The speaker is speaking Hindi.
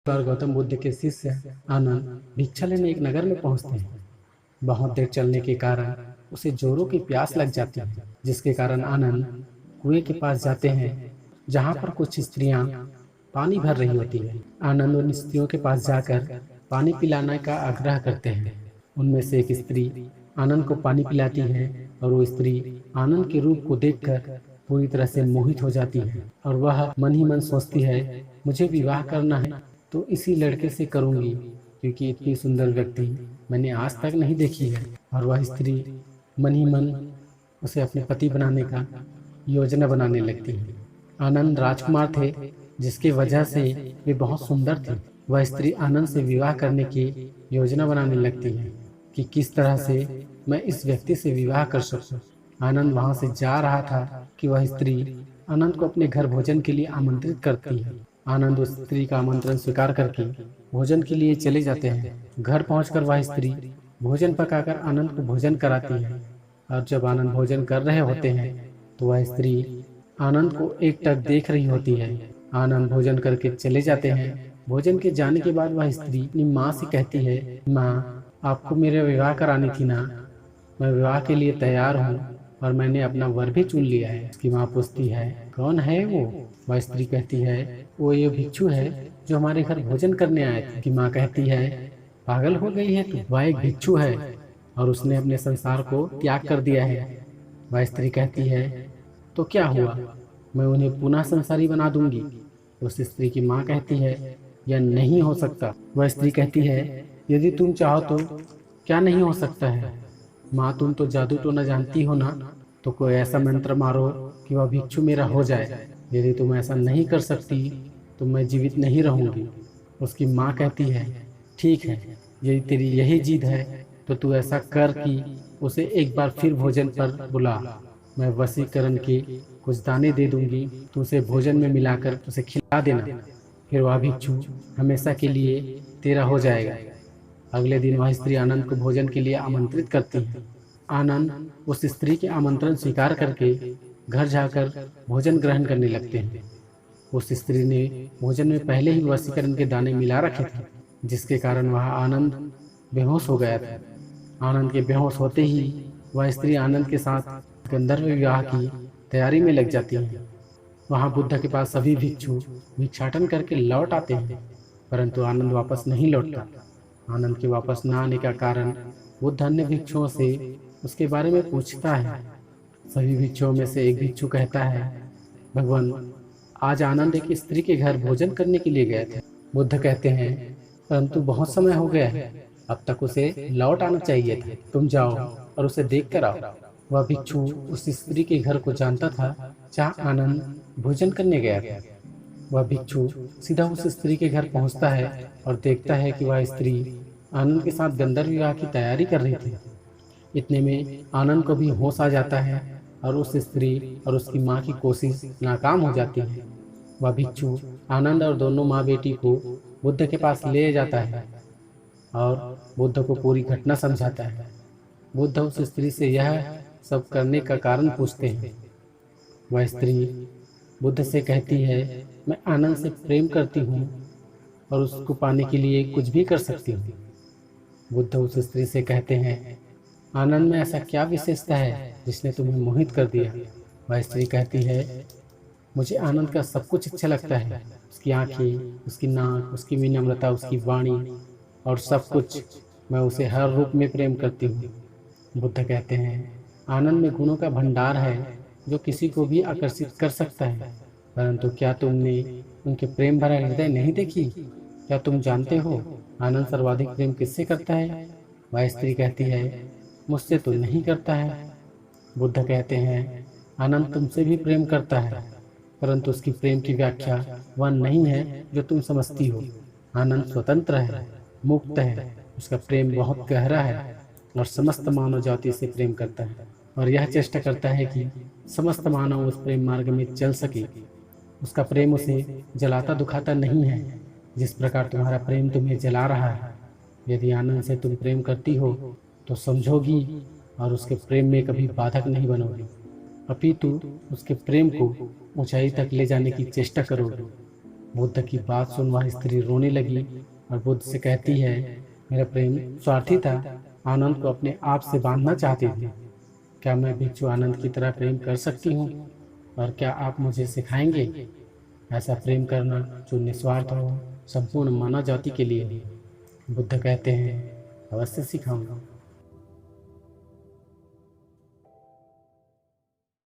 बार गौतम बुद्ध के शिष्य आनंद भिक्षा लेने एक नगर में पहुंचते हैं। बहुत देर चलने के कारण उसे जोरों की प्यास लग जाती है, जिसके कारण आनंद कुएं के पास जाते हैं, जहां पर कुछ स्त्रियां पानी भर रही होती है। आनंद उन स्त्रियों के पास जाकर पानी पिलाने का आग्रह करते हैं। उनमें से एक स्त्री आनंद को पानी पिलाती है और वो स्त्री आनंद के रूप को देखकर पूरी तरह से मोहित हो जाती है और वह मन ही मन सोचती है, मुझे विवाह करना है तो इसी लड़के से करूंगी, क्योंकि इतनी सुंदर व्यक्ति मैंने आज तक नहीं देखी है। और वह स्त्री मन ही मन उसे अपने पति बनाने का योजना बनाने लगती है। आनंद राजकुमार थे, जिसके वजह से वे बहुत सुंदर थे। वह स्त्री आनंद से विवाह करने की योजना बनाने लगती है कि किस तरह से मैं इस व्यक्ति से विवाह कर सकूं। आनंद वहां से जा रहा था कि वह स्त्री आनंद को अपने घर भोजन के लिए आमंत्रित करती है। आनंद उस स्त्री का आमंत्रण स्वीकार करके भोजन के लिए चले जाते हैं। घर पहुंचकर वह स्त्री भोजन पकाकर आनंद को भोजन कराती है और जब आनंद भोजन कर रहे होते हैं तो वह स्त्री आनंद को एकटक देख रही होती है। आनंद भोजन करके चले जाते हैं। भोजन के जाने के बाद वह स्त्री अपनी माँ से कहती है, माँ, आपको मेरे विवाह करानी थी ना, मैं विवाह के लिए तैयार हूँ और मैंने अपना वर भी चुन लिया है। उसकी माँ पूछती है, कौन है वो? वह स्त्री कहती है, वो ये भिक्षु है जो हमारे घर भोजन करने आए थे। उसकी माँ कहती है, पागल हो गई है तू, वह एक भिक्षु है और उसने अपने संसार को त्याग कर दिया है। वह स्त्री कहती है, तो क्या हुआ, मैं उन्हें पुनः संसारी बना दूंगी। उस स्त्री की माँ कहती है, यह नहीं हो सकता। वह स्त्री कहती है, यदि तुम चाहो तो क्या नहीं हो सकता है। माँ, तुम तो जादू टोना जानती हो ना, तो कोई ऐसा मंत्र मारो कि वह भिक्षु मेरा हो जाए। यदि तुम ऐसा नहीं कर सकती तो मैं जीवित नहीं रहूंगी। उसकी माँ कहती है, ठीक है, यदि तेरी यही जिद है तो तू ऐसा कर कि उसे एक बार फिर भोजन पर बुला। मैं वशीकरण के कुछ दाने दे दूंगी, तो उसे भोजन में मिलाकर उसे खिला देना, फिर वह भिक्षु हमेशा के लिए तेरा हो जाएगा। अगले दिन वह स्त्री आनंद को भोजन के लिए आमंत्रित करती है। आनंद उस स्त्री के आमंत्रण स्वीकार करके घर जाकर भोजन ग्रहण करने लगते हैं। उस स्त्री ने भोजन में पहले ही वशीकरण के दाने मिला रखे थे, जिसके कारण वह आनंद बेहोश हो गया था। आनंद के बेहोश होते ही वह स्त्री आनंद के साथ गंधर्व विवाह की तैयारी में लग जाती है। वहाँ बुद्ध के पास सभी भिक्षु भिक्षाटन करके लौट आते हैं, परंतु आनंद वापस नहीं लौटता। आनंद के वापस न आने का कारण बुद्ध अन्य भिक्षुओं से उसके बारे में पूछता है। सभी भिक्षुओं में से एक भिक्षु कहता है, भगवान, आज आनंद एक स्त्री के घर भोजन करने के लिए गए थे। बुद्ध कहते हैं, परंतु बहुत समय हो गया है, अब तक उसे लौट आना चाहिए था। तुम जाओ और उसे देख कर आओ। वह भिक्षु उस स्त्री के घर को जानता था जहाँ आनंद भोजन करने गया था। वह भिक्षु सीधा उस स्त्री के घर पहुंचता है और देखता है कि वह स्त्री आनंद के साथ गंधर्व विवाह की तैयारी कर रही थी। इतने में आनंद को भी होश आ जाता है और उस स्त्री और उसकी माँ की कोशिश नाकाम हो जाती है। वह भिक्षु आनंद और दोनों माँ बेटी को बुद्ध के पास ले जाता है और बुद्ध को पूरी घटना समझाता है। बुद्ध उस स्त्री से यह सब करने का कारण पूछते हैं। वह स्त्री बुद्ध से कहती है, मैं आनंद से प्रेम करती हूँ और उसको पाने के लिए कुछ भी कर सकती हूँ। बुद्ध उस स्त्री से कहते हैं, आनंद में ऐसा क्या विशेषता है जिसने तुम्हें मोहित कर दिया? वह स्त्री कहती है, मुझे आनंद का सब कुछ अच्छा लगता है, उसकी आंखें, उसकी नाक, उसकी विनम्रता, उसकी वाणी और सब कुछ। मैं उसे हर रूप में प्रेम करती हूँ। बुद्ध कहते हैं, आनंद में गुणों का भंडार है जो किसी को भी आकर्षित कर सकता है, परंतु क्या तुमने उनके प्रेम भरा हृदय नहीं देखी? क्या तुम जानते हो आनंद सर्वाधिक प्रेम किससे करता है? वह स्त्री कहती है, मुझसे तो नहीं करता है। बुद्ध कहते हैं, आनंद तुमसे भी प्रेम करता है, परंतु उसकी प्रेम की व्याख्या वह नहीं है जो तुम समझती हो। आनंद स्वतंत्र है, मुक्त है, उसका प्रेम बहुत गहरा है और समस्त मानव जाति से प्रेम करता है और यह चेष्टा करता है कि समस्त मानव उस प्रेम मार्ग में चल सके। उसका प्रेम उसे जलाता दुखाता नहीं है, जिस प्रकार तुम्हारा प्रेम तुम्हें जला रहा है। यदि आनंद से तुम प्रेम करती हो तो समझोगी और उसके प्रेम में कभी बाधक नहीं बनोगी, अपितु उसके प्रेम को ऊंचाई तक ले जाने की चेष्टा करोगी। बुद्ध की बात सुन वह स्त्री रोने लगी और बुद्ध से कहती है, मेरा प्रेम स्वार्थी था, आनंद को अपने आप से बांधना चाहती थी। क्या मैं भिक्षु आनंद की तरह प्रेम कर सकती हूँ? और क्या आप मुझे सिखाएंगे ऐसा प्रेम करना जो निस्वार्थ हो, संपूर्ण मानव जाति के लिए? बुद्ध कहते हैं, अवश्य सिखाऊंगा।